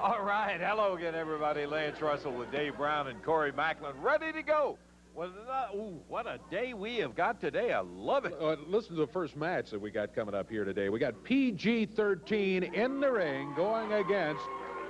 All right, hello again, everybody. Lance Russell with Dave Brown and Corey Macklin, ready to go. Well, ooh, what a day we have got today. I love it. Listen to the first match that we got coming up here today. We got PG-13 in the ring going against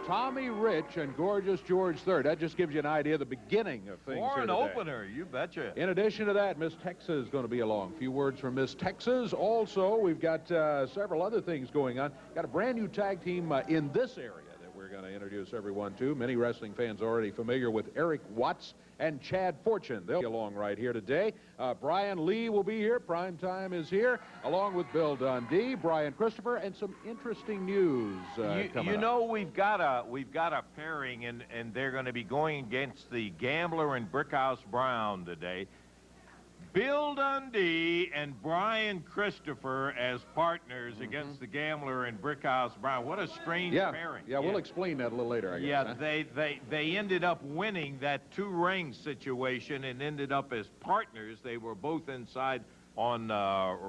Tommy Rich and Gorgeous George III. That just gives you an idea of the beginning of things For here an today. opener, you betcha. In addition to that, Miss Texas is going to be along. A few words from Miss Texas. Also, we've got several other things going on. Got a brand new tag team in this area that we're going to introduce everyone to. Many wrestling fans already familiar with Eric Watts and Chad Fortune. They'll be along right here today. Brian Lee will be here. Prime Time is here, along with Bill Dundee, Brian Christopher, and some interesting news coming up. know, we've got a pairing, and they're going to be going against the Gambler and Brickhouse Brown today. Bill Dundee and Brian Christopher as partners against the Gambler and Brickhouse Brown. What a strange pairing. Yeah, we'll explain that a little later, I guess. Yeah, they ended up winning that two-ring situation and ended up as partners. They were both inside on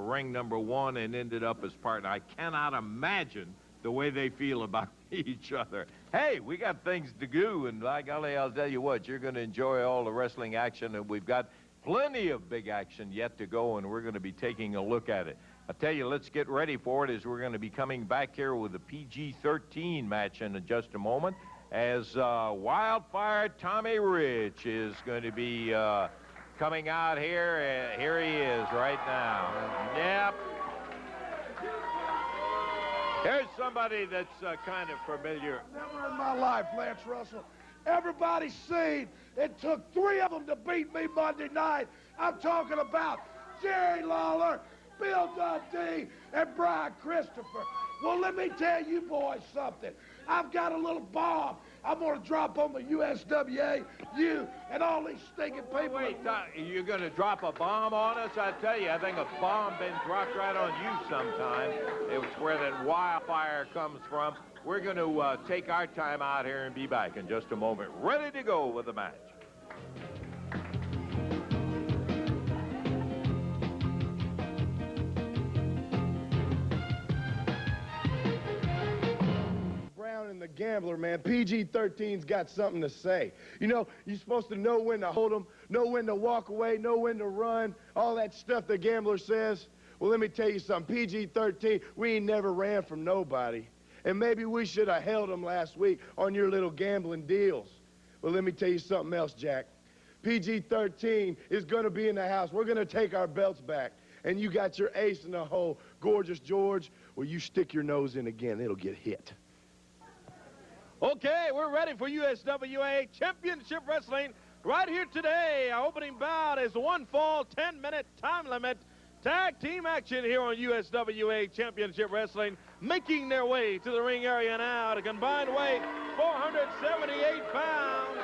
ring number 1 and ended up as partners. I cannot imagine the way they feel about each other. Hey, we got things to do, and by golly, I'll tell you what, you're going to enjoy all the wrestling action, and we've got plenty of big action yet to go, and we're going to be taking a look at it. I tell you, let's get ready for it as we're going to be coming back here with a PG-13 match in just a moment, as Wildfire Tommy Rich is going to be coming out here. Here he is right now. Yep. Here's somebody that's kind of familiar. Never in my life, Lance Russell. Everybody's seen it took 3 of them to beat me Monday night. I'm talking about Jerry Lawler, Bill Dundee, and Brian Christopher. Well, let me tell you boys something. I've got a little bomb I'm going to drop on the USWA, you, and all these stinking people. Wait, you're going to drop a bomb on us? I tell you, I think a bomb been dropped right on you sometime. It's where that wildfire comes from. We're going to take our time out here and be back in just a moment. Ready to go with the match. Brown and the Gambler, man. PG-13's got something to say. You know, you're supposed to know when to hold them, know when to walk away, know when to run, all that stuff the Gambler says. Well, let me tell you something. PG-13, we ain't never ran from nobody. And maybe we should have held them last week on your little gambling deals. Well, let me tell you something else, Jack. PG-13 is going to be in the house. We're going to take our belts back. And you got your ace in the hole, Gorgeous George. Well, you stick your nose in again, it'll get hit. Okay, we're ready for USWA Championship Wrestling right here today. Our opening bout is 1 fall, 10-minute time limit. Tag team action here on USWA Championship Wrestling. Making their way to the ring area now at a combined weight 478 pounds.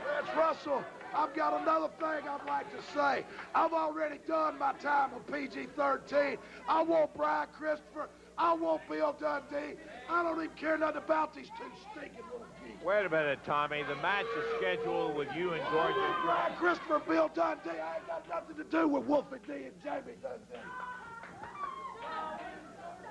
Lance Russell, I've got another thing I'd like to say. I've already done my time with PG-13. I want Brian Christopher. I want Bill Dundee. I don't even care nothing about these two stinking little geeks. Wait a minute, Tommy. The match is scheduled with you and George. Brian Christopher and Bill Dundee. I ain't got nothing to do with Wolfie D and Jamie Dundee.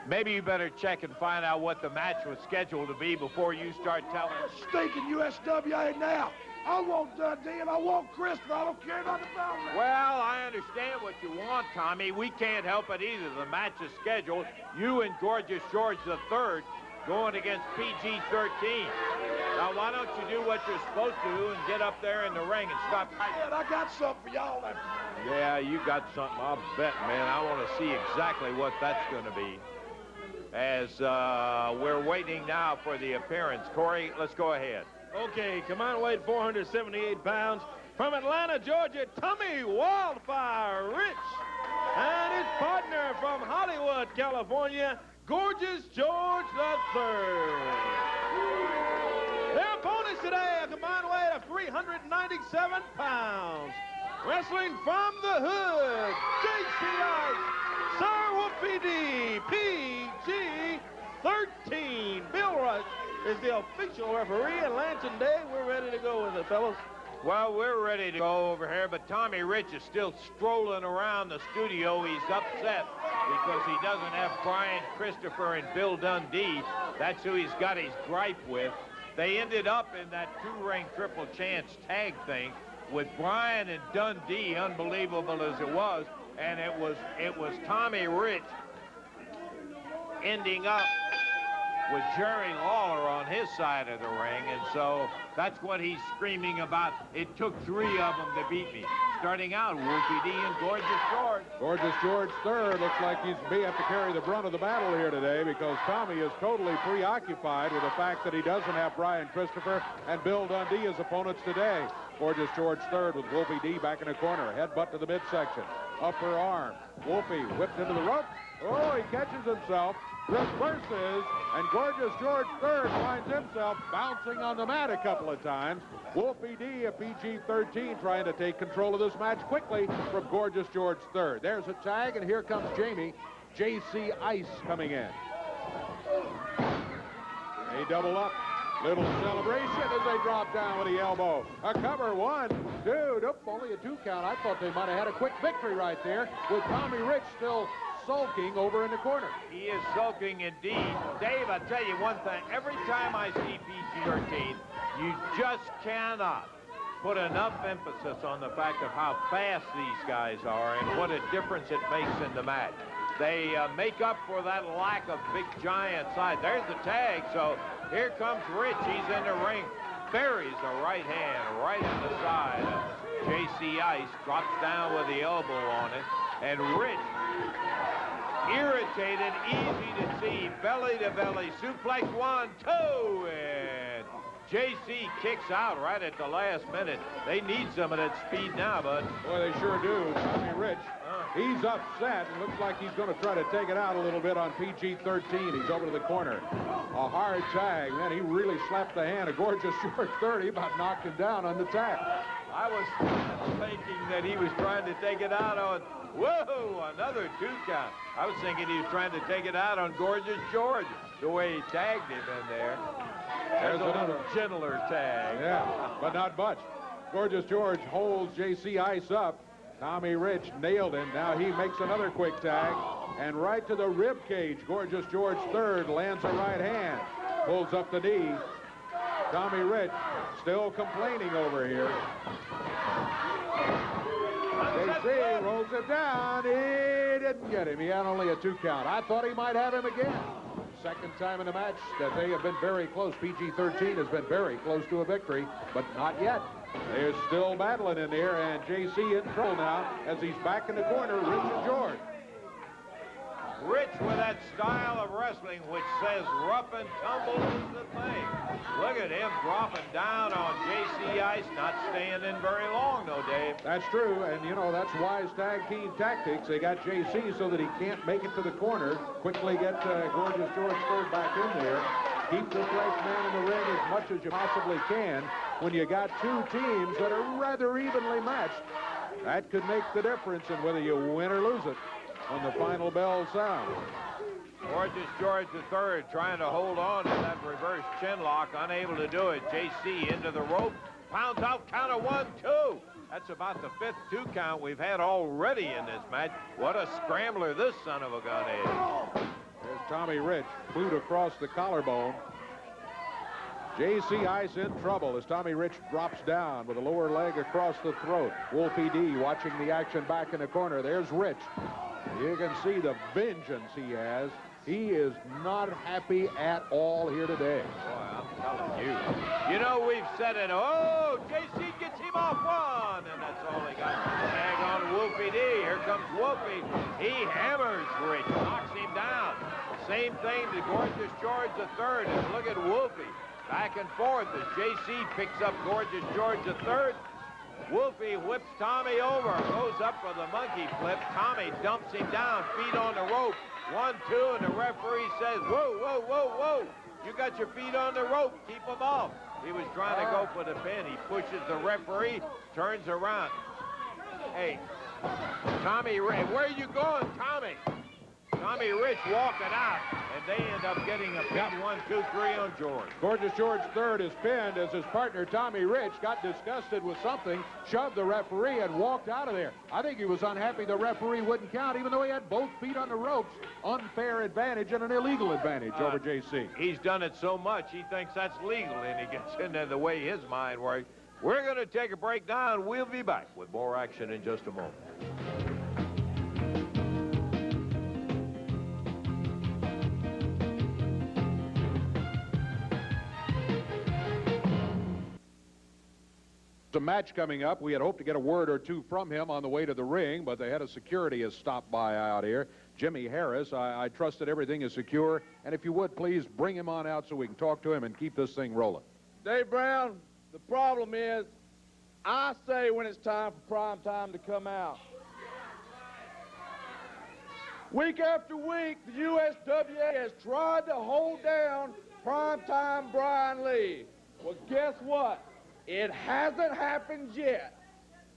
Maybe you better check and find out what the match was scheduled to be before you start telling us. Stinking USWA now. I want Dundee and I want Christopher. I don't care nothing about them. Well, I understand what you want, Tommy. We can't help it either. The match is scheduled. You and Gorgeous George III going against PG-13. Now, why don't you do what you're supposed to do and get up there in the ring and stop fighting? I got something for y'all. Yeah, you got something. I'll bet, man. I want to see exactly what that's going to be. As we're waiting now for the appearance. Corey, let's go ahead. Okay, combined weight 478 pounds. From Atlanta, Georgia, Tommy Wildfire Rich. And his partner from Hollywood, California, Gorgeous George III. Their opponents today, a combined weight of 397 pounds. Wrestling from the hood, JC Ice, Sir Wolfie D, PG-13. Bill Rush is the official referee, and Lance and Dave, we're ready to go with it, fellas. Well, we're ready to go over here, but Tommy Rich is still strolling around the studio. He's upset because he doesn't have Brian Christopher and Bill Dundee. That's who he's got his gripe with. They ended up in that two-ring triple chance tag thing with Brian and Dundee, unbelievable as it was, and it was Tommy Rich ending up with Jerry Lawler on his side of the ring, and so that's what he's screaming about. It took 3 of them to beat me. Starting out, Wolfie D and Gorgeous George. Gorgeous George third looks like he's may have to carry the brunt of the battle here today because Tommy is totally preoccupied with the fact that he doesn't have Brian Christopher and Bill Dundee as opponents today. Gorgeous George third with Wolfie D back in the corner. Headbutt to the midsection. Upper arm. Wolfie whipped into the rope. Oh, he catches himself. Reverses, and Gorgeous George third finds himself bouncing on the mat a couple of times. Wolfie D, a PG-13, trying to take control of this match quickly from Gorgeous George third. There's a tag, and here comes Jamie. J.C. Ice coming in. They double up. Little celebration as they drop down with the elbow. A cover, 1, 2, nope, only a 2 count. I thought they might have had a quick victory right there with Tommy Rich still sulking over in the corner. He is sulking indeed. Dave, I tell you one thing. Every time I see PG-13, you just cannot put enough emphasis on the fact of how fast these guys are and what a difference it makes in the match. They make up for that lack of big giant size. There's the tag, so here comes Rich. He's in the ring. Buries a right hand right in the side. J.C. Ice drops down with the elbow on it, and Rich, irritated, easy to see, belly-to-belly suplex, 1, 2, and J.C. kicks out right at the last minute. They need some of that speed now, bud. Boy, they sure do. Tommy Rich, he's upset. It looks like he's going to try to take it out a little bit on PG-13. He's over to the corner. A hard tag. Man, he really slapped the hand of Gorgeous George 30, about knocked him down on the tag. I was thinking that he was trying to take it out on, whoa, another 2 count. I was thinking he was trying to take it out on Gorgeous George, the way he tagged him in there. There's another gentler tag. Yeah, but not much. Gorgeous George holds J.C. Ice up. Tommy Rich nailed him. Now he makes another quick tag. And right to the rib cage. Gorgeous George third lands a right hand. Pulls up the knee. Tommy Rich still complaining over here. J.C. rolls it down. He didn't get him. He had only a 2 count. I thought he might have him again. Second time in the match that they have been very close. PG-13 has been very close to a victory, but not yet. They're still battling in there, and J.C. in trouble now as he's back in the corner, Rich and George. Rich with that style of wrestling which says rough and tumble is the thing. Look at him dropping down on J.C. Ice, not staying in very long, though, Dave. That's true, and, you know, that's wise tag team tactics. They got J.C. so that he can't make it to the corner. Quickly get Gorgeous George third back in there. Keep the right man in the ring as much as you possibly can when you got 2 teams that are rather evenly matched. That could make the difference in whether you win or lose it when the final bell sounds. Gorgeous George III trying to hold on to that reverse chin lock, unable to do it. J.C. into the rope, pounds out, count of 1, 2. That's about the 5th 2 count we've had already in this match. What a scrambler this son of a gun is. There's Tommy Rich, boot across the collarbone. J.C. Ice in trouble as Tommy Rich drops down with a lower leg across the throat. Wolfie D watching the action back in the corner. There's Rich. You can see the vengeance he has. He is not happy at all here today. Boy, I'm telling you. You know, we've said it. Oh, J.C. gets him off 1, and that's all he got. Tag on Wolfie D. Here comes Wolfie. He hammers Rich, knocks him down. Same thing to Gorgeous George III. And look at Wolfie. Back and forth as J.C. picks up Gorgeous George III. Wolfie whips Tommy over, goes up for the monkey flip. Tommy dumps him down, feet on the rope. 1, 2, and the referee says, whoa, whoa, whoa, whoa. You got your feet on the rope. Keep them off. He was trying to go for the pin. He pushes the referee, turns around. Hey, Tommy, where are you going, Tommy? Tommy Rich walking out, and they end up getting a pin 1, 2, 3 on George. Gorgeous George third is pinned as his partner Tommy Rich got disgusted with something, shoved the referee, and walked out of there. I think he was unhappy the referee wouldn't count, even though he had both feet on the ropes. Unfair advantage and an illegal advantage over JC. He's done it so much, he thinks that's legal, and he gets into the way his mind works. We're going to take a break now, and we'll be back with more action in just a moment. A match coming up. We had hoped to get a word or two from him on the way to the ring, but the head of security has stopped by out here. Jimmy Harris. I trust that everything is secure, and if you would, please bring him on out so we can talk to him and keep this thing rolling. Dave Brown, the problem is, I say when it's time for prime time to come out. Week after week, the USWA has tried to hold down primetime Brian Lee. Well, guess what? It hasn't happened yet.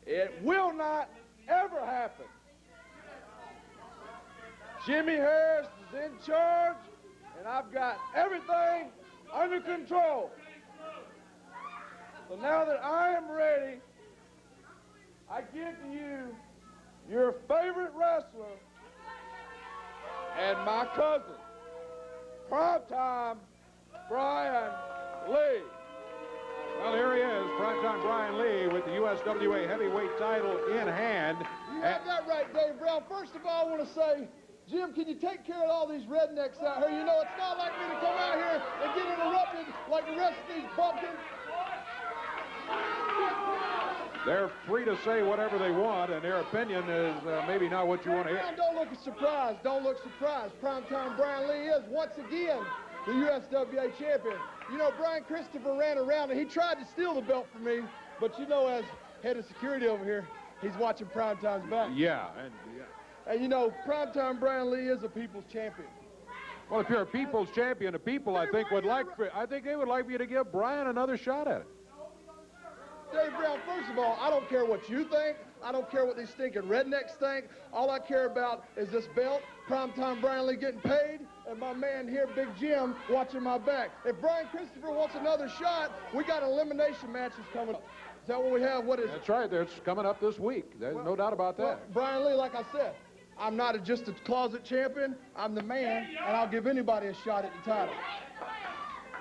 It will not ever happen. Jimmy Harris is in charge, and I've got everything under control. So now that I am ready, I give to you your favorite wrestler and my cousin, primetime Brian Lee. Well, here he is, primetime Brian Lee with the USWA heavyweight title in hand. You have that right, Dave Brown. First of all, I want to say, Jim, can you take care of all these rednecks out here? You know, it's not like me to come out here and get interrupted like the rest of these bumpkins. They're free to say whatever they want, and their opinion is maybe not what you want to hear. Don't look surprised. Don't look surprised. Primetime Brian Lee is, once again, the USWA champion. You know, Brian Christopher ran around, and he tried to steal the belt from me, but you know, as head of security over here, he's watching Primetime's back. Yeah. And you know, Primetime Brian Lee is a people's champion. Well, if you're a people's champion, the people, I think, would like they would like you to give Brian another shot at it. Dave Brown, first of all, I don't care what you think. I don't care what these stinking rednecks think. All I care about is this belt, Primetime Brian Lee getting paid, and my man here, Big Jim, watching my back. If Brian Christopher wants another shot, we got elimination matches coming up. Is that what we have? What is it? That's right. It's coming up this week. There's no doubt about that. Well, Brian Lee, like I said, I'm not just a closet champion. I'm the man, and I'll give anybody a shot at the title.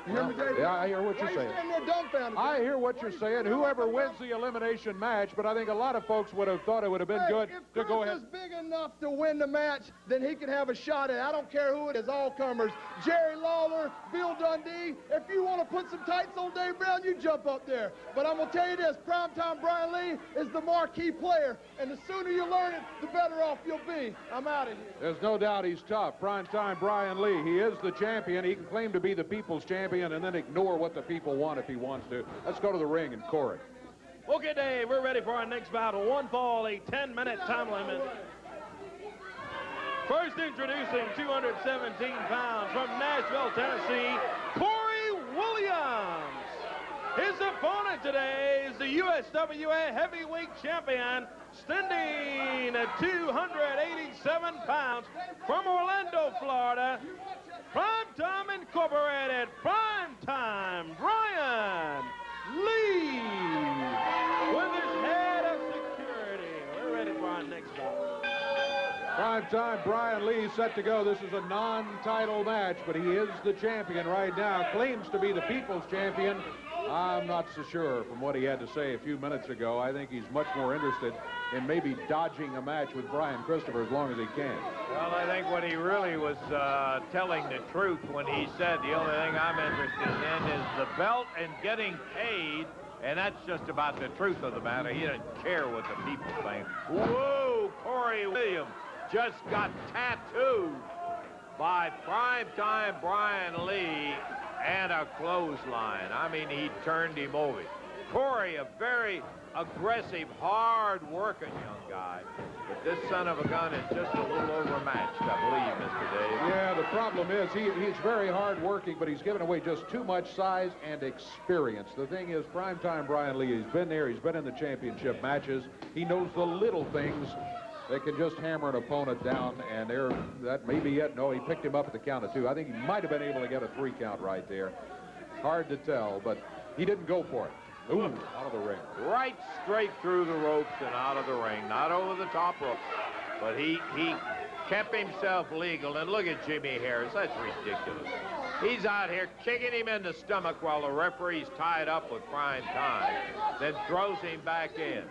You hear me, Dave? Yeah, I hear what you're saying. Why are you standing there dumbfounded? I hear what you're saying. Whoever wins the elimination match, but I think a lot of folks would have thought it would have been good to go ahead. If Chris is big enough to win the match, then he can have a shot at it. I don't care who it is, all comers. Jerry Lawler, Bill Dundee. If you want to put some tights on Dave Brown, you jump up there. But I'm going to tell you this, Primetime Brian Lee is the marquee player, and the sooner you learn it, the better off you'll be. I'm out of here. There's no doubt he's tough. Primetime Brian Lee, he is the champion. He can claim to be the people's champion and then ignore what the people want if he wants to. Let's go to the ring and Corey. Okay, Dave, we're ready for our next battle. One fall, a 10-minute time limit. First introducing 217 pounds from Nashville, Tennessee, Corey Williams. His opponent today is the USWA heavyweight champion, standing at 287 pounds from Orlando, Florida. Primetime Incorporated, Primetime Brian Lee with his head of security. We're ready for our next battle. Primetime Brian Lee set to go. This is a non-title match, but he is the champion right now. Claims to be the people's champion. I'm not so sure from what he had to say a few minutes ago. I think he's much more interested in maybe dodging a match with Brian Christopher as long as he can. Well, I think what he really was telling the truth when he said the only thing I'm interested in is the belt and getting paid, and that's just about the truth of the matter. He doesn't care what the people think. Whoa, Corey Williams just got tattooed by Primetime Brian Lee and a clothesline. I mean, he turned him over. Corey, a very aggressive, hard-working young guy. But this son of a gun is just a little overmatched, I believe, Mr. Dave. Yeah, the problem is he's very hard-working, but he's given away just too much size and experience. The thing is, Primetime Brian Lee, he's been there. He's been in the championship matches. He knows the little things They can just hammer an opponent down, and that may be it. No, he picked him up at the count of 2. I think he might have been able to get a 3 count right there. Hard to tell, but he didn't go for it. Ooh, out of the ring. Right straight through the ropes and out of the ring. Not over the top rope, but he kept himself legal. And look at Jimmy Harris. That's ridiculous. He's out here kicking him in the stomach while the referee's tied up with Prime Time, then throws him back in.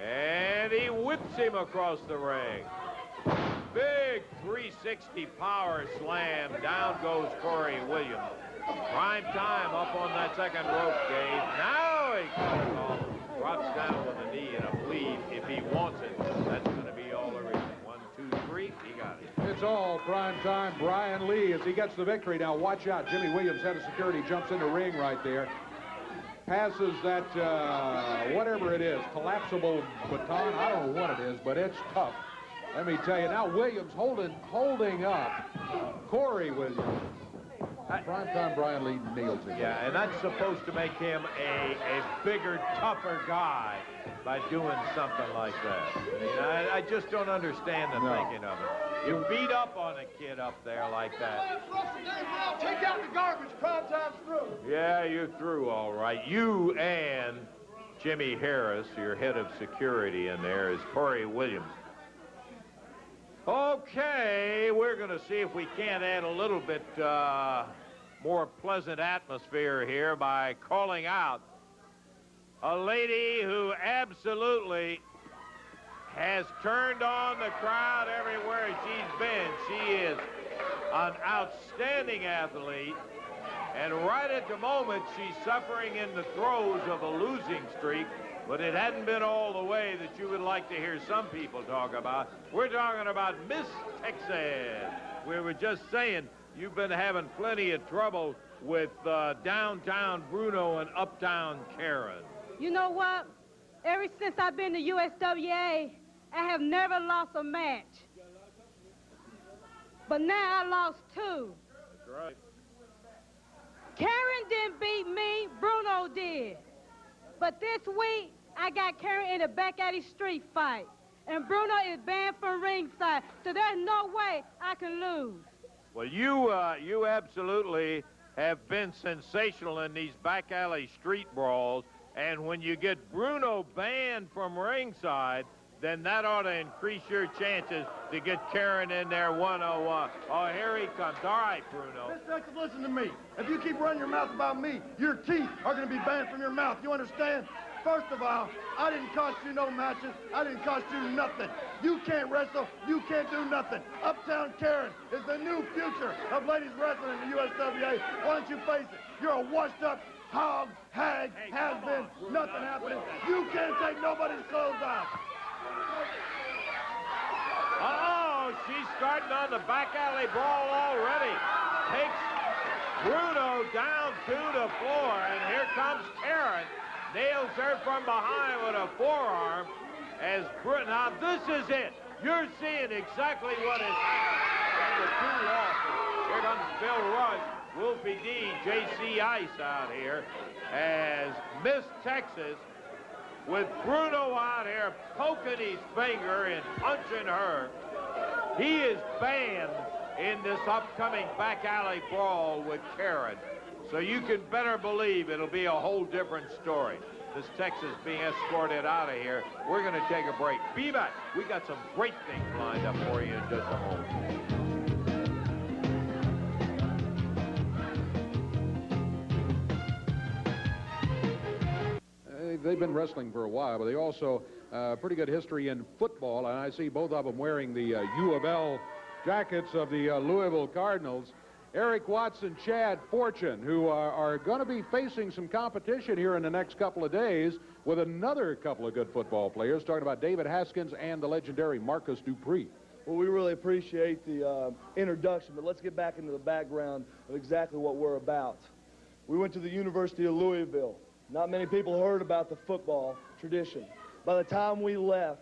And he whips him across the ring. Big 360 power slam. Down goes Corey Williams. Prime Time up on that second rope, Dave. Now he comes off, drops down with a knee, and I believe if he wants it, that's going to be all there is. 1, 2, 3, he got it. It's all Prime Time. Brian Lee as he gets the victory. Now watch out. Jimmy Williams, head of security, jumps in the ring right there. Passes that, whatever it is, collapsible baton. I don't know what it is, but it's tough. Let me tell you. Now Williams holding up Corey Williams. Primetime Brian Lee nails him. Yeah, and that's supposed to make him a bigger, tougher guy by doing something like that. I mean, I just don't understand the thinking of it. You beat up on a kid up there like that. Take out the garbage. Primetime's through. Yeah, you're through, all right. You and Jimmy Harris, your head of security in there, is Corey Williams. Okay, we're going to see if we can't add a little bit more pleasant atmosphere here by calling out a lady who absolutely has turned on the crowd everywhere she's been. She is an outstanding athlete, and right at the moment she's suffering in the throes of a losing streak. But it hadn't been all the way that you would like to hear some people talk about. We're talking about Miss Texas. We were just saying you've been having plenty of trouble with downtown Bruno and uptown Karen. You know what? Ever since I've been to USWA, I have never lost a match. But now I lost 2. That's right. Karen didn't beat me, Bruno did. But this week, I got Karen in a back alley street fight. And Bruno is banned from ringside, so there's no way I can lose. Well, you absolutely have been sensational in these back alley street brawls. And when you get Bruno banned from ringside, then that ought to increase your chances to get Karen in there 101. Oh, here he comes. All right, Bruno. Miss Texas, listen to me. If you keep running your mouth about me, your teeth are going to be banned from your mouth. You understand? First of all, I didn't cost you no matches. I didn't cost you nothing. You can't wrestle. You can't do nothing. Uptown Karen is the new future of ladies wrestling in the USWA. Why don't you face it? You're a washed-up hog, hag, has-been, nothing happening. You can't take nobody's clothes off. Oh, she's starting on the back alley brawl already. Takes Bruno down to the floor, and here comes Karen. Nails her from behind with a forearm. Now this is it. You're seeing exactly what is happening. The 2 losses. Here comes Bill Rush, Wolfie D, J.C. Ice out here as Miss Texas, with Bruno out here poking his finger and punching her. He is banned in this upcoming back alley brawl with Karen. So you can better believe it'll be a whole different story. This Texas being escorted out of here. We're going to take a break. Be back. We got some great things lined up for you in just a moment. They've been wrestling for a while, but they also pretty good history in football, and I see both of them wearing the U of L jackets of the Louisville Cardinals. Eric Watts and Chad Fortune, who are going to be facing some competition here in the next couple of days with another couple of good football players, talking about David Haskins and the legendary Marcus Dupree. Well, we really appreciate the introduction, but let's get back into the background of exactly what we're about. We went to the University of Louisville. Not many people heard about the football tradition. By the time we left,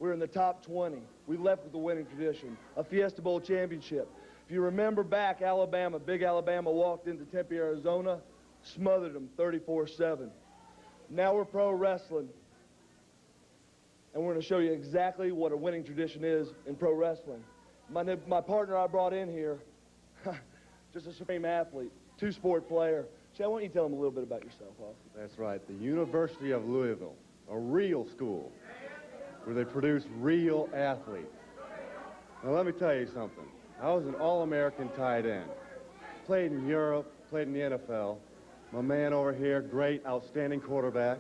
we were in the top 20. We left with the winning tradition, a Fiesta Bowl championship. If you remember back, Alabama, big Alabama walked into Tempe, Arizona, smothered them 34-7. Now we're pro wrestling. and we're going to show you exactly what a winning tradition is in pro wrestling. My partner I brought in here, just a supreme athlete, two-sport player. Chad, why don't you tell them a little bit about yourself, Austin? That's right, the University of Louisville, a real school where they produce real athletes. Now let me tell you something. I was an All-American tight end. Played in Europe, played in the NFL. My man over here, great, outstanding quarterback.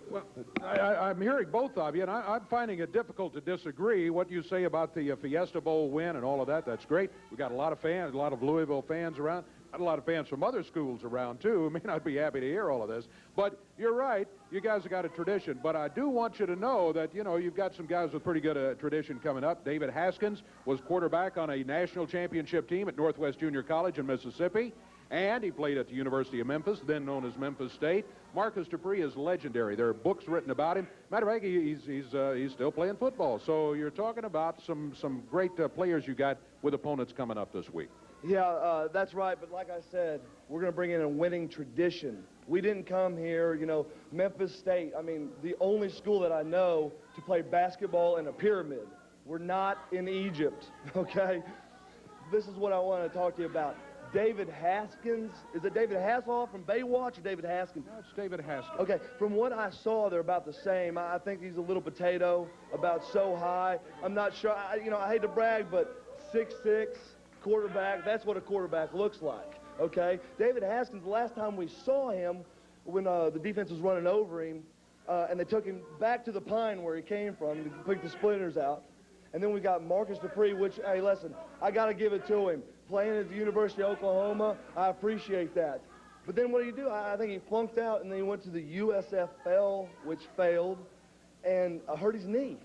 Well, I'm hearing both of you, and I'm finding it difficult to disagree. What you say about the Fiesta Bowl win and all of that, that's great. We've got a lot of fans, a lot of Louisville fans around. Got a lot of fans from other schools around, too, who may not be happy to hear all of this. But you're right, you guys have got a tradition. But I do want you to know that, you know, you've got some guys with pretty good tradition coming up. David Haskins was quarterback on a national championship team at Northwest Junior College in Mississippi. And he played at the University of Memphis, then known as Memphis State. Marcus Dupree is legendary. There are books written about him. Matter of fact, he's still playing football. So you're talking about some great players you got with opponents coming up this week. Yeah, that's right, but like I said, we're going to bring in a winning tradition. We didn't come here, you know, Memphis State, I mean, the only school that I know to play basketball in a pyramid. We're not in Egypt, okay? This is what I want to talk to you about. David Haskins, is it David Hasselhoff from Baywatch or David Haskins? No, it's David Haskins. Okay, from what I saw, they're about the same. I think he's a little potato, about so high. I'm not sure, you know, I hate to brag, but 6'6", quarterback, that's what a quarterback looks like, okay? David Haskins, the last time we saw him, when the defense was running over him, and they took him back to the Pine where he came from to pick the splinters out. And then we got Marcus Dupree, which, hey, listen, I got to give it to him. Playing at the University of Oklahoma, I appreciate that. But then what do? I think he flunked out, and then he went to the USFL, which failed, and hurt his knee.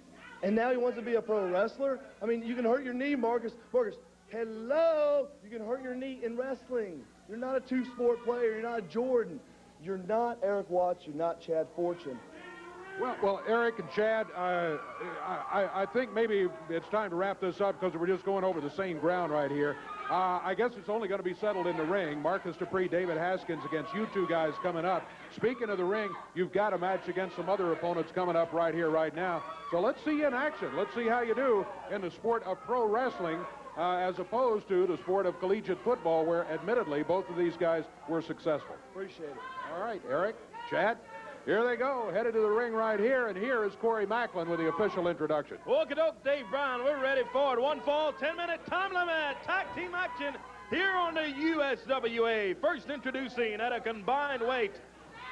And now he wants to be a pro wrestler? I mean, you can hurt your knee, Marcus. Marcus, hello? You can hurt your knee in wrestling. You're not a two-sport player. You're not a Jordan. You're not Eric Watts. You're not Chad Fortune. Well, Eric and Chad, I think maybe it's time to wrap this up because we're just going over the same ground right here. I guess it's only going to be settled in the ring. Marcus Dupree, David Haskins against you two guys coming up. Speaking of the ring, you've got a match against some other opponents coming up right here, right now. So let's see you in action. Let's see how you do in the sport of pro wrestling as opposed to the sport of collegiate football where, admittedly, both of these guys were successful. Appreciate it. All right, Eric, Chad. Here they go, headed to the ring right here, and here is Corey Macklin with the official introduction. Okie-doke, Dave Brown, we're ready for it. One fall, 10-minute time limit, tag team action here on the USWA. First introducing at a combined weight,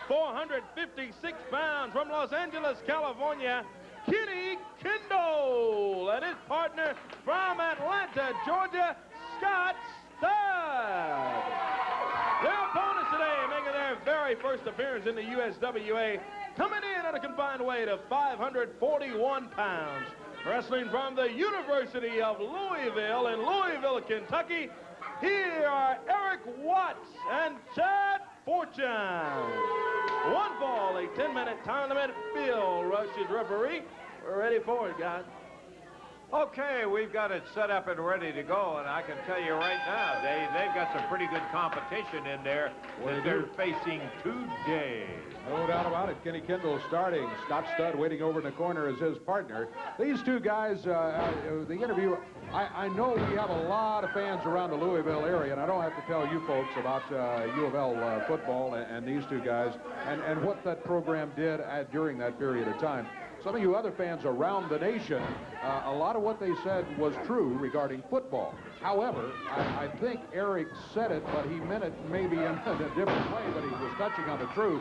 456 pounds from Los Angeles, California, Kenny Kendall, and his partner from Atlanta, Georgia, Scott Studd. Their opponents today making their very first appearance in the USWA, coming in at a combined weight of 541 pounds. Wrestling from the University of Louisville in Louisville, Kentucky, here are Eric Watts and Chad Fortune. One fall, a 10-minute time limit. Bill Rush is referee. We're ready for it, guys. Okay, we've got it set up and ready to go, and I can tell you right now, they've got some pretty good competition in there that they're facing today. No doubt about it. Kenny Kendall starting. Scott Studd waiting over in the corner as his partner. These two guys, the interview, I know we have a lot of fans around the Louisville area, and I don't have to tell you folks about U of L football and these two guys and what that program did during that period of time. Some of you other fans around the nation, a lot of what they said was true regarding football. However, I think Eric said it, but he meant it maybe in a different way, but he was touching on the truth.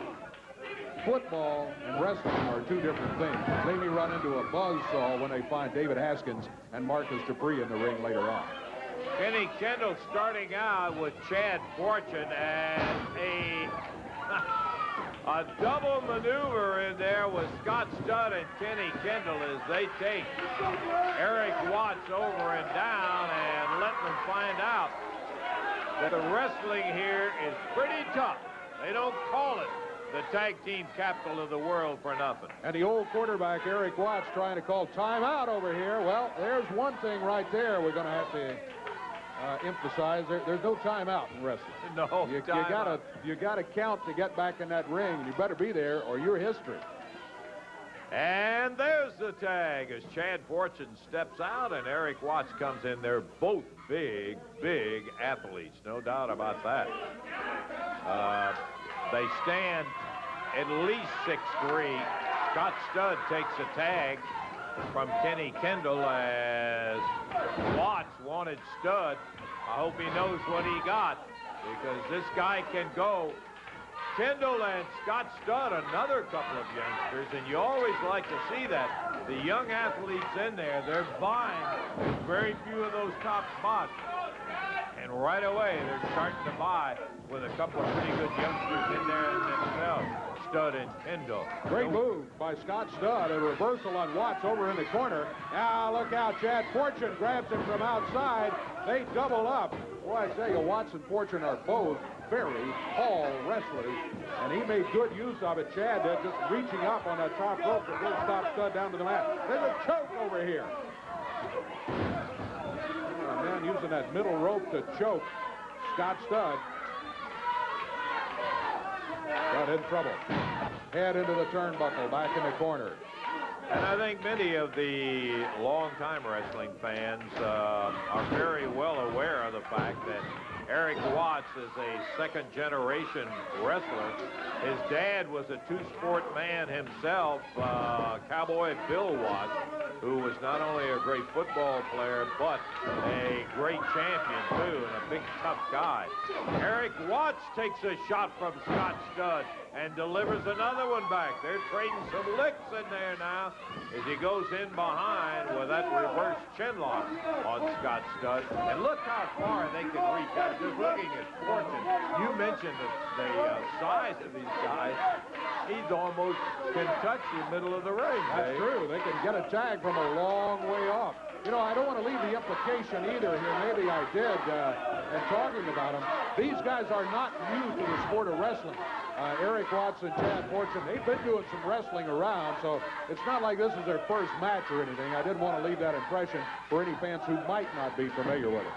Football and wrestling are two different things. They may run into a buzzsaw when they find David Haskins and Marcus Dupree in the ring later on. Kenny Kendall starting out with Chad Fortune and a double maneuver in there with Scott Studd and Kenny Kendall as they take Eric Watts over and down and let them find out that the wrestling here is pretty tough. They don't call it the tag team capital of the world for nothing. And the old quarterback, Eric Watts, trying to call timeout over here. Well, there's one thing right there we're going to have to emphasize. There's no timeout in wrestling. No, you gotta count to get back in that ring, and you better be there or you're history. And there's the tag as Chad Fortune steps out and Eric Watts comes in. They're both big, big athletes, no doubt about that. They stand at least 6'3". Scott Studd takes a tag from Kenny Kendall as Watts wanted Studd. I hope he knows what he got because this guy can go. Kendall and Scott Studd, another couple of youngsters, and you always like to see that. The young athletes in there, they're vying very few of those top spots. And right away, they're starting to vie with a couple of pretty good youngsters in there themselves, Studd and Kendall. Great move by Scott Studd. A reversal on Watts over in the corner. Now look out, Chad Fortune grabs him from outside. They double up. Boy, I tell you, Watts and Fortune are both very tall wrestlers, and he made good use of it. Chad just reaching up on that top rope to pull Scott Studd down to the mat. There's a choke over here. A man using that middle rope to choke Scott Studd. Got in trouble. Head into the turnbuckle, back in the corner. And I think many of the longtime wrestling fans are very well aware of the fact that Eric Watts is a second-generation wrestler. His dad was a two-sport man himself, Cowboy Bill Watts, who was not only a great football player, but a great champion, too, and a big, tough guy. Eric Watts takes a shot from Scott Studd and delivers another one back. They're trading some licks in there now as he goes in behind with that reverse chin lock on Scott Studd. And look how far they can reach out. Just looking at Fortune, you mentioned the size of these guys. He's almost can touch the middle of the ring. That's true. They can get a tag from a long way off. You know, I don't want to leave the implication either here. Maybe I did in talking about them. These guys are not new to the sport of wrestling. Eric Watts and Chad Fortune, they've been doing some wrestling around, so it's not like this is their first match or anything. I didn't want to leave that impression for any fans who might not be familiar with it.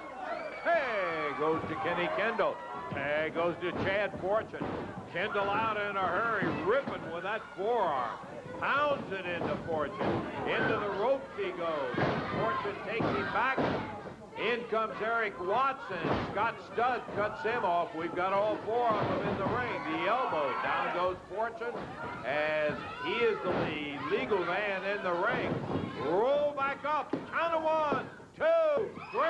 Hey, goes to Kenny Kendall. Hey, goes to Chad Fortune. Kendall out in a hurry, ripping with that forearm. Pounds it into Fortune. Into the ropes he goes. Fortune takes him back. In comes Eric Watts, and Scott Studd cuts him off. We've got all four of them in the ring. The elbow. Down goes Fortune as he is the legal man in the ring. Roll back up. Count of 1, 2, 3.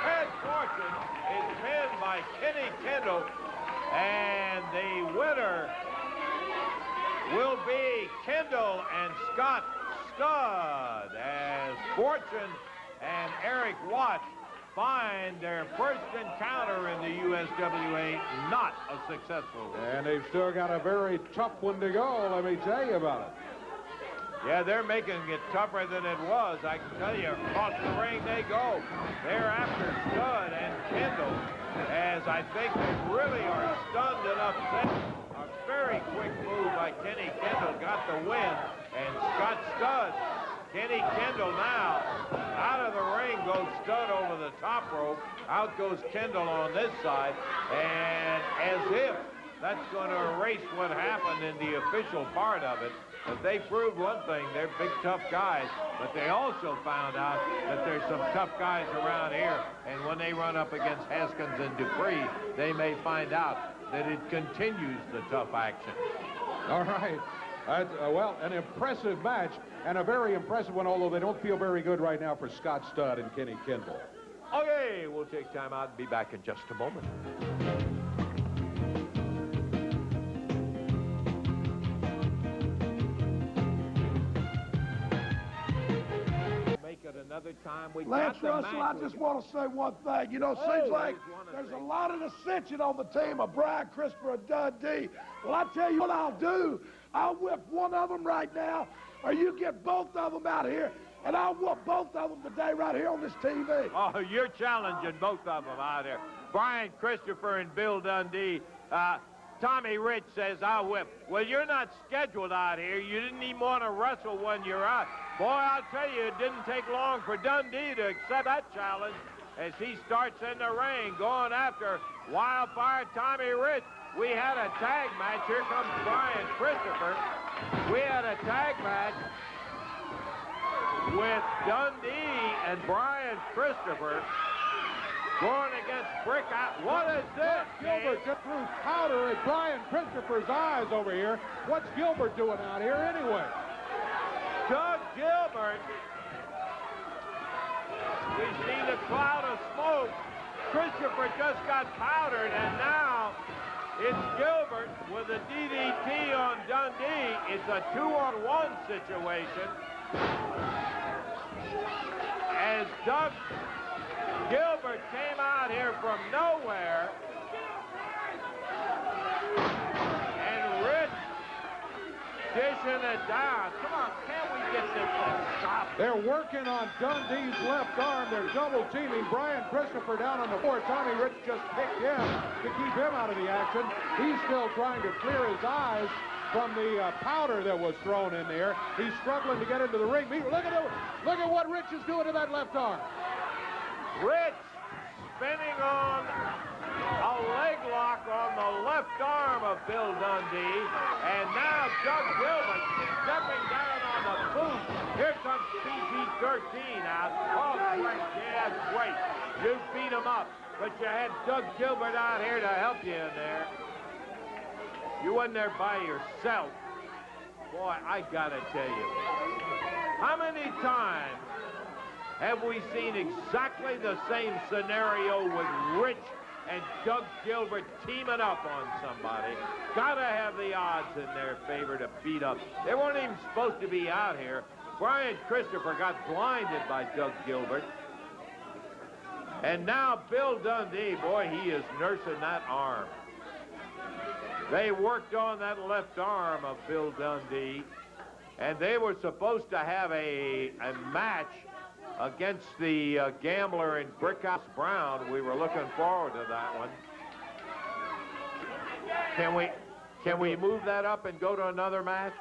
Chad Fortune is pinned by Kenny Kendall, and the winner will be Kendall and Scott Studd as Fortune and Eric Watts find their first encounter in the USWA not a successful one. And they've still got a very tough one to go, let me tell you about it. Yeah, they're making it tougher than it was. I can tell you, across the ring they go. They're after Studd and Kendall, as I think they really are stunned and upset. A very quick move by Kenny Kendall got the win, and Scott Studd. Kenny Kendall now out of the ring goes Studd over the top rope. Out goes Kendall on this side, and as if that's going to erase what happened in the official part of it. But they proved one thing, they're big, tough guys, but they also found out that there's some tough guys around here, and when they run up against Haskins and Dupree, they may find out that it continues the tough action. All right. Well, an impressive match, and a very impressive one, although they don't feel very good right now for Scott Studd and Kenny Kendall. Okay, we'll take time out and be back in just a moment. Another time we Lance got the Russell, match. I just want to say one thing. You know, it seems like there's a lot of dissension on the team of Brian Christopher and Dundee. Well, I tell you what I'll do. I'll whip one of them right now, or you get both of them out here, and I'll whoop both of them today right here on this TV. Oh, you're challenging both of them out there. Brian Christopher and Bill Dundee. Tommy Rich says, I'll whip. Well, you're not scheduled out here. You didn't even want to wrestle when you're out. Boy, I'll tell you, it didn't take long for Dundee to accept that challenge as he starts in the ring going after Wildfire Tommy Rich. We had a tag match. Here comes Brian Christopher. We had a tag match with Dundee and Brian Christopher going against Brick Out. What is this? Gilbert just threw powder at Brian Christopher's eyes over here. What's Gilbert doing out here anyway? Doug Gilbert. We've seen a cloud of smoke. Christopher just got powdered, and now it's Gilbert with a DDT on Dundee. It's a 2-on-1 situation. As Doug Gilbert came out here from nowhere, and Rich dishing it down. Come on, can't we get this thing stopped? They're working on Dundee's left arm. They're double teaming Brian Christopher down on the floor. Tommy Rich just picked him to keep him out of the action. He's still trying to clear his eyes from the powder that was thrown in there. He's struggling to get into the ring. Look at what Rich is doing to that left arm. Rich spinning on a leg lock on the left arm of Bill Dundee, and now Doug Gilbert stepping down on the boot. Here comes PG-13 out. Oh, great. Yeah, great. You beat him up, but you had Doug Gilbert out here to help you in there. You wasn't there by yourself. Boy, I gotta tell you, how many times have we seen exactly the same scenario with Rich and Doug Gilbert teaming up on somebody? Gotta have the odds in their favor to beat up. They weren't even supposed to be out here. Brian Christopher got blinded by Doug Gilbert. And now Bill Dundee, boy, he is nursing that arm. They worked on that left arm of Bill Dundee, and they were supposed to have a match against the Gambler and Brickhouse Brown. We were looking forward to that one. Can we move that up and go to another match?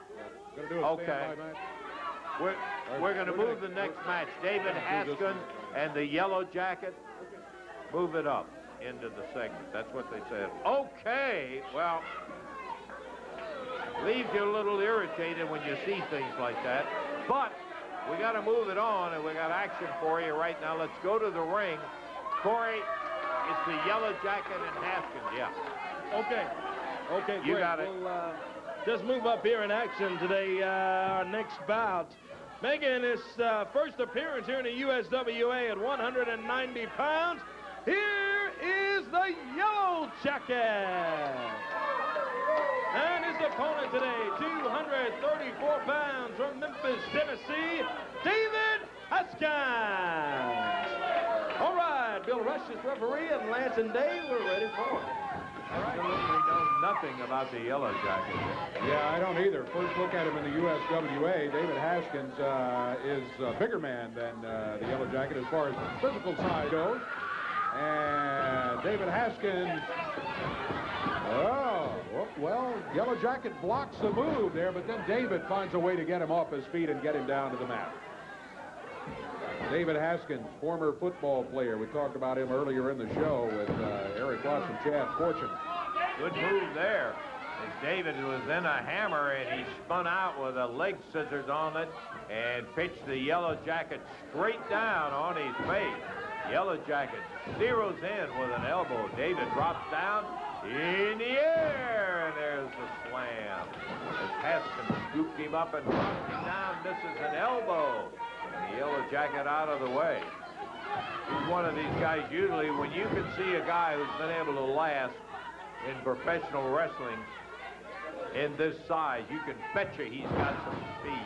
Gonna do a okay. Match? We're going to move the next match. David Haskins and the Yellow Jacket. Move it up into the segment. That's what they said. Okay, well, leaves you a little irritated when you see things like that. But we got to move it on, and we got action for you right now. Let's go to the ring. Corey, it's the Yellow Jacket and Haskins. Yeah. Okay, you great. got it. We'll just move up here in action today. Our next bout, making his first appearance here in the USWA at 190 pounds. Here is the Yellow Jacket. And his opponent today, 234 pounds from Memphis, Tennessee, David Haskins. All right, Bill Rush is referee, and Lance and Dave, we're ready for it. Absolutely know nothing about the Yellow Jacket. Yeah, I don't either. First look at him in the USWA, David Haskins is a bigger man than the Yellow Jacket as far as the physical side goes. And David Haskins, well, Yellow Jacket blocks the move there, but then David finds a way to get him off his feet and get him down to the mat. David Haskins, former football player. We talked about him earlier in the show with Eric Ross and Chad Fortune. Good move there. And David was in a hammer, and he spun out with a leg scissors on it and pitched the Yellow Jacket straight down on his face. Yellow Jacket zeroes in with an elbow. David drops down in the air, and there's the slam. As Haskins scooped him up and dropped him down, misses an elbow. And the Yellow Jacket out of the way. He's one of these guys, usually, when you can see a guy who's been able to last in professional wrestling in this size, you can bet you he's got some speed.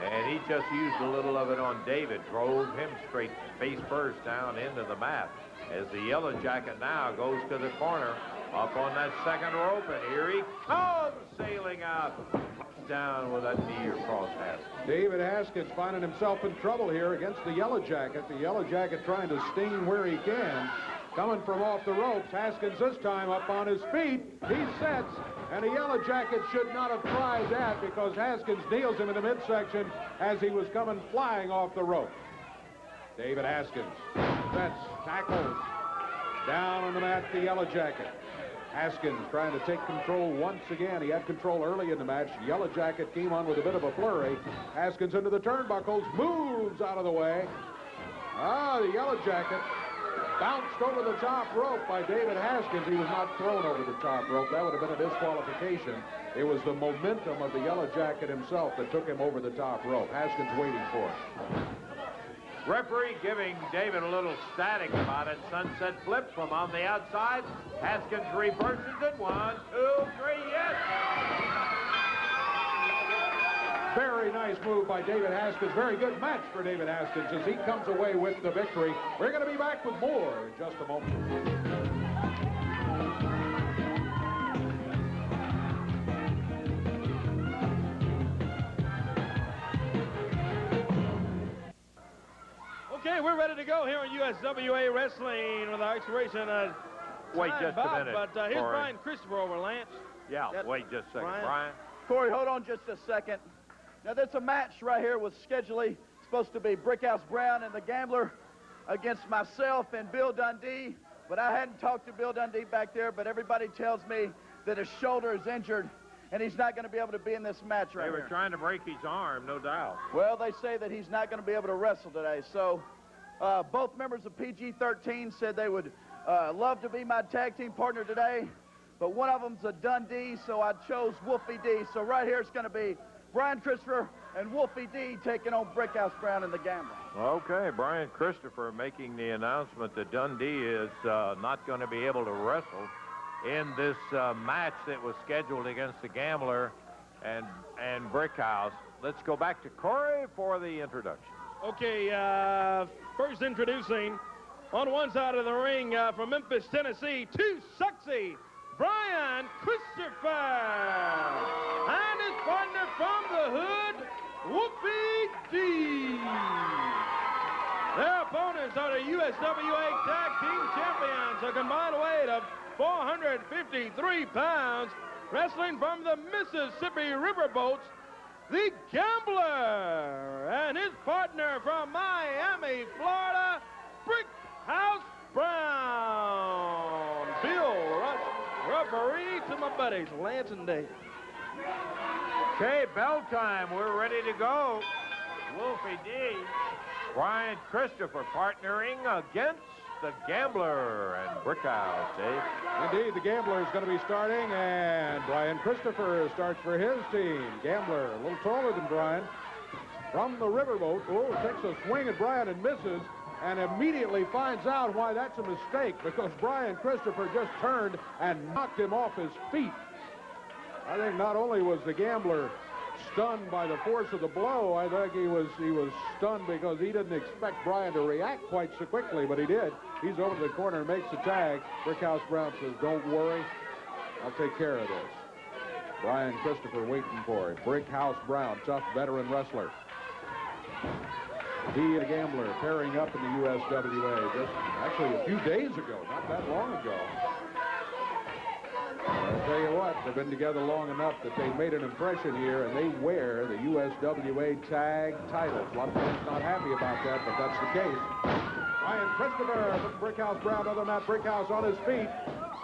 And he just used a little of it on David, drove him straight face first down into the mat. As the Yellow Jacket now goes to the corner, up on that second rope, and here he comes sailing out. Down with that knee across Haskins. David Haskins finding himself in trouble here against the Yellow Jacket. The Yellow Jacket trying to sting where he can. Coming from off the ropes, Haskins this time up on his feet. He sets, and the Yellow Jacket should not have tried that because Haskins kneels him in the midsection as he was coming flying off the rope. David Haskins sets, tackles, down on the mat, the Yellow Jacket. Haskins trying to take control once again. He had control early in the match. Yellow Jacket came on with a bit of a flurry. Haskins into the turnbuckles, moves out of the way. The Yellow Jacket bounced over the top rope by David Haskins. He was not thrown over the top rope. That would have been a disqualification. It was the momentum of the Yellow Jacket himself that took him over the top rope. Haskins waiting for it. Referee giving David a little static about it. Sunset flip from on the outside. Haskins reverses it. 1, 2, 3, yes! Very nice move by David Haskins. Very good match for David Haskins as he comes away with the victory. We're going to be back with more in just a moment. Okay, we're ready to go here on USWA Wrestling with our expiration Wait just a minute. But here's Corey. Brian Christopher over Lance. Yeah, Yep. wait just a second. Brian. Brian? Corey, hold on just a second. Now, there's a match right here with schedulally supposed to be Brickhouse Brown and the Gambler against myself and Bill Dundee. But I hadn't talked to Bill Dundee back there, but everybody tells me that his shoulder is injured and he's not going to be able to be in this match right They were here. trying to break his arm, no doubt. Well, they say that he's not going to be able to wrestle today. So both members of PG-13 said they would love to be my tag team partner today. But one of them's a Dundee, so I chose Wolfie D. So right here it's going to be Brian Christopher and Wolfie D taking on Brickhouse Brown and the Gambler. Okay, Brian Christopher making the announcement that Dundee is not going to be able to wrestle in this match that was scheduled against the Gambler and Brickhouse. Let's go back to Corey for the introduction. Okay, first introducing on one side of the ring from Memphis, Tennessee, too sexy, Brian Christopher. And his partner from the hood, Wolfie D. Their opponents are the USWA Tag Team Champions, a combined weight of 453 pounds, wrestling from the Mississippi Riverboats, the Gambler, and his partner from Miami, Florida, Brickhouse Brown. Bill Rush, referee to my buddies, Lance and Dave. Okay, bell time. We're ready to go. Wolfie D. Brian Christopher partnering against the Gambler and Brickhouse, Dave. Indeed, the Gambler is going to be starting, and Brian Christopher starts for his team. Gambler, a little taller than Brian, from the riverboat. Oh, takes a swing at Brian and misses, and immediately finds out why that's a mistake, because Brian Christopher just turned and knocked him off his feet. I think not only was the Gambler stunned by the force of the blow, I think he was stunned because he didn't expect Brian to react quite so quickly, but he did. He's over to the corner and makes the tag. Brickhouse Brown says, "Don't worry, I'll take care of this." Brian Christopher waiting for him. Brickhouse Brown, tough veteran wrestler. He and the Gambler pairing up in the USWA just actually a few days ago, not that long ago. I'll tell you what, they've been together long enough that they made an impression here, and they wear the USWA tag titles. A lot of folks not happy about that, but that's the case. Brian Christopher with Brickhouse Brown, other mat. Brickhouse on his feet.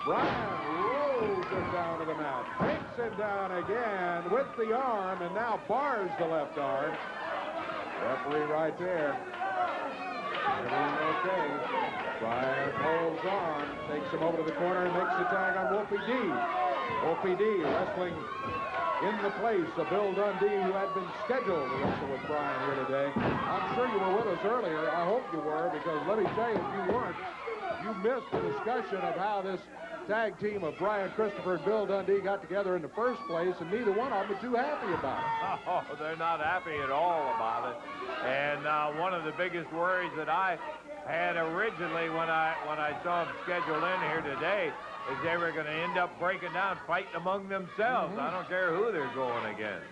Brian rolls him down to the mat, takes him down again with the arm, and now bars the left arm. Referee right there. Everything okay. Brian holds on, takes him over to the corner and makes the tag on Wolfie D. Wolfie D wrestling in the place of Bill Dundee, who had been scheduled to wrestle with Brian here today. I'm sure you were with us earlier. I hope you were, because let me tell you, if you weren't, you missed the discussion of how this tag team of Brian Christopher and Bill Dundee got together in the first place, and neither one of them are too happy about it. Oh, they're not happy at all about it. And one of the biggest worries that I had originally when I saw them scheduled in here today is they were going to end up breaking down, fighting among themselves. I don't care who they're going against.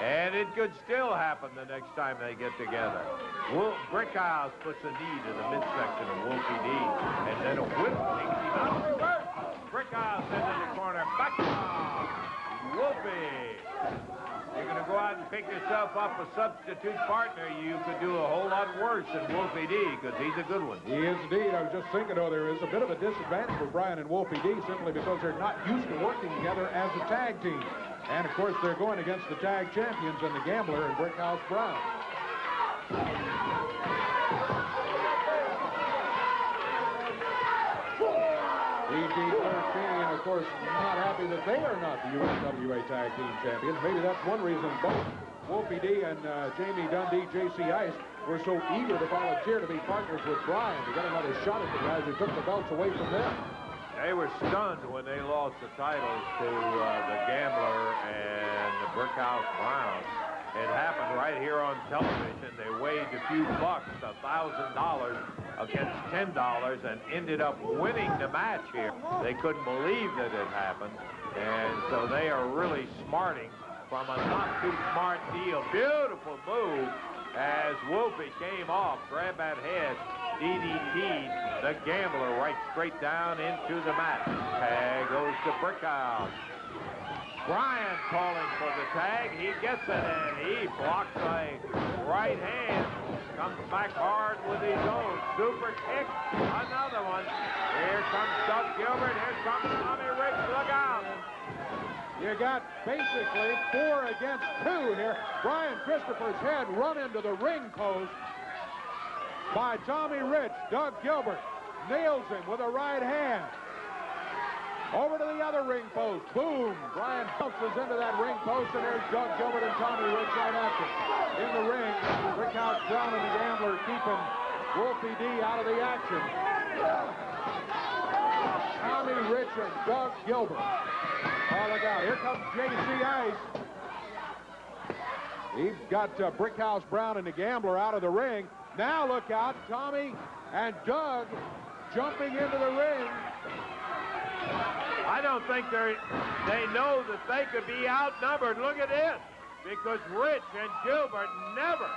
And it could still happen the next time they get together. Brickhouse puts a knee to the midsection of Wolfie D, and then a whip takes him out of reverse. Brickhouse into the corner, back off. Wolfie. You're going to go out and pick yourself up a substitute partner, you could do a whole lot worse than Wolfie D, because he's a good one. He is indeed. I was just thinking, though, there is a bit of a disadvantage for Brian and Wolfie D simply because they're not used to working together as a tag team. And, of course, they're going against the tag champions and the Gambler and Brickhouse Brown. PG-13, of course, not happy that they are not the USWA Tag Team Champions. Maybe that's one reason both Wolfie D and Jamie Dundee, J.C. Ice, were so eager to volunteer to be partners with Brian to get another shot at the guys who took the belts away from them. They were stunned when they lost the titles to the Gambler and the Brickhouse Brown. It happened right here on television. They waged a few bucks, $1,000 against $10, and ended up winning the match here. They couldn't believe that it happened, and so they are really smarting from a not-too-smart deal. Beautiful move as Wolfie came off, grabbed that head, DDT'd the Gambler right straight down into the mat. Tag goes to Brickhouse. Brian calling for the tag. He gets it, and he blocks a right hand. Comes back hard with his own. Super kick. Another one. Here comes Doug Gilbert. Here comes Tommy Rich. Look out. You got basically 4 against 2 here. Brian Christopher's head run into the ring post by Tommy Rich. Doug Gilbert nails him with a right hand. Over to the other ring post. Boom. Brian bounces into that ring post, and there's Doug Gilbert and Tommy Rich right after. In the ring, Brickhouse Brown and the Gambler keeping Wolfie D out of the action. Tommy Rich and Doug Gilbert. Oh, look out. Here comes J.C. Ice. He's got Brickhouse Brown and the Gambler out of the ring. Now look out. Tommy and Doug jumping into the ring. I don't think they know that they could be outnumbered. Look at this, because Rich and Gilbert never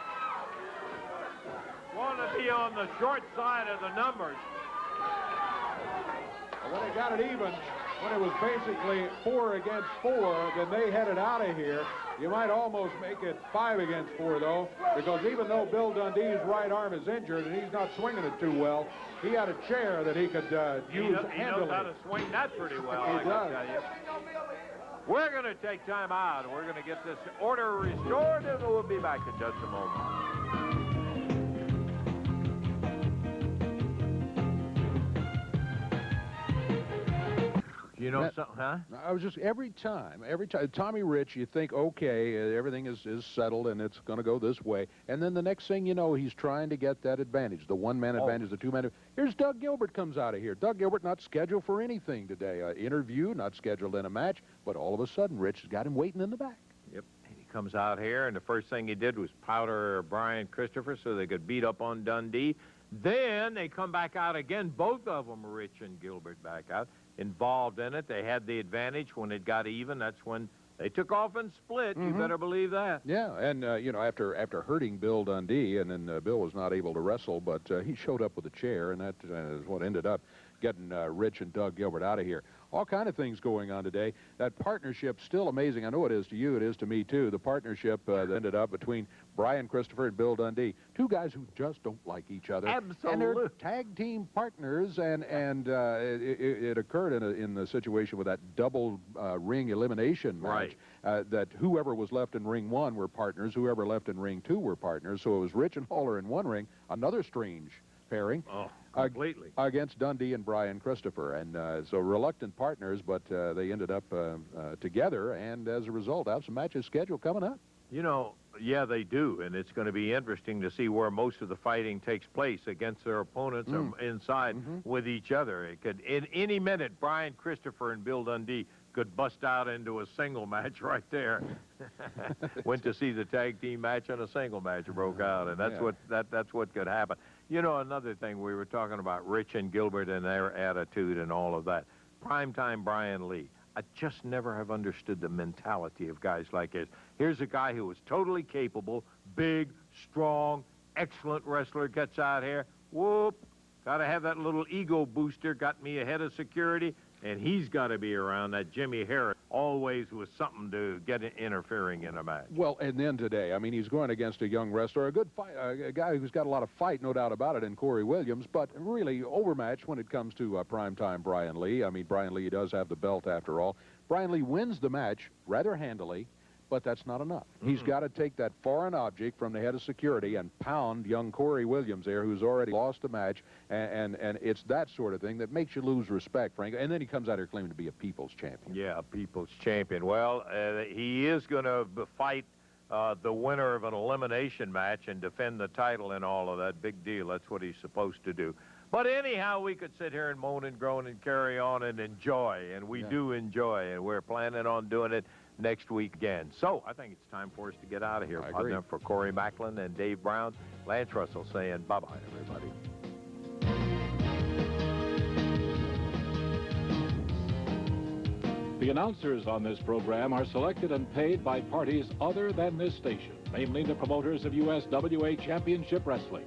want to be on the short side of the numbers. When they got it even, when it was basically 4 against 4, then they headed out of here. You might almost make it 5 against 4, though, because even though Bill Dundee's right arm is injured and he's not swinging it too well, he had a chair that he could use handily. He knows how to swing that pretty well, He does. Tell you. We're going to take time out. We're going to get this order restored, and we'll be back in just a moment. You know something, huh? I was just, every time, Tommy Rich, you think, okay, everything is settled and it's going to go this way. And then the next thing you know, he's trying to get that advantage, the one-man advantage, the two-man. Here's Doug Gilbert comes out of here. Doug Gilbert not scheduled for anything today. Interview, not scheduled in a match, but all of a sudden, Rich has got him waiting in the back. Yep. He comes out here, and the first thing he did was powder Brian Christopher so they could beat up on Dundee. Then they come back out again, both of them, Rich and Gilbert, back out. Involved in it. They had the advantage. When it got even, that's when they took off and split. You better believe that. Yeah, and, you know, after hurting Bill Dundee, and then Bill was not able to wrestle, but he showed up with a chair, and that is what ended up getting Rich and Doug Gilbert out of here. All kind of things going on today. That partnership still amazing. I know it is to you. It is to me, too. The partnership that ended up between Brian Christopher and Bill Dundee. 2 guys who just don't like each other. Absolutely. And they're tag team partners, and it occurred in the situation with that double ring elimination match. Right. That whoever was left in ring 1 were partners. Whoever left in ring 2 were partners. So it was Rich and Haller in one ring. Another strange pairing. Oh, completely. Against Dundee and Brian Christopher. And so reluctant partners, but they ended up together, and as a result, have some matches scheduled coming up. You know, yeah, they do, and it's going to be interesting to see where most of the fighting takes place against their opponents or inside with each other. It could, in any minute, Brian Christopher and Bill Dundee could bust out into a single match right there. Went to see the tag team match, and a single match broke out, and that's that's what could happen. You know, another thing, we were talking about Rich and Gilbert and their attitude and all of that. Primetime Brian Lee. I just never have understood the mentality of guys like this. Here's a guy who was totally capable, big, strong, excellent wrestler, gets out here, whoop, got to have that little ego booster, got me ahead of security, and he's got to be around. That Jimmy Harris always was something to get interfering in a match. Well, and then today, I mean, he's going against a young wrestler, a good fight, a guy who's got a lot of fight, no doubt about it, in Corey Williams, but really overmatched when it comes to primetime Brian Lee. I mean, Brian Lee does have the belt after all. Brian Lee wins the match rather handily, but that's not enough. He's got to take that foreign object from the head of security and pound young Corey Williams there, who's already lost a match, and it's that sort of thing that makes you lose respect, Frank. And then he comes out here claiming to be a people's champion. Yeah, a people's champion. Well, he is going to fight the winner of an elimination match and defend the title and all of that. Big deal. That's what he's supposed to do. But anyhow, we could sit here and moan and groan and carry on and enjoy, and we do enjoy, and we're planning on doing it next week again. So I think it's time for us to get out of here. Partner for Corey Macklin and Dave Brown, Lance Russell saying bye-bye, everybody. The announcers on this program are selected and paid by parties other than this station, namely the promoters of USWA Championship Wrestling.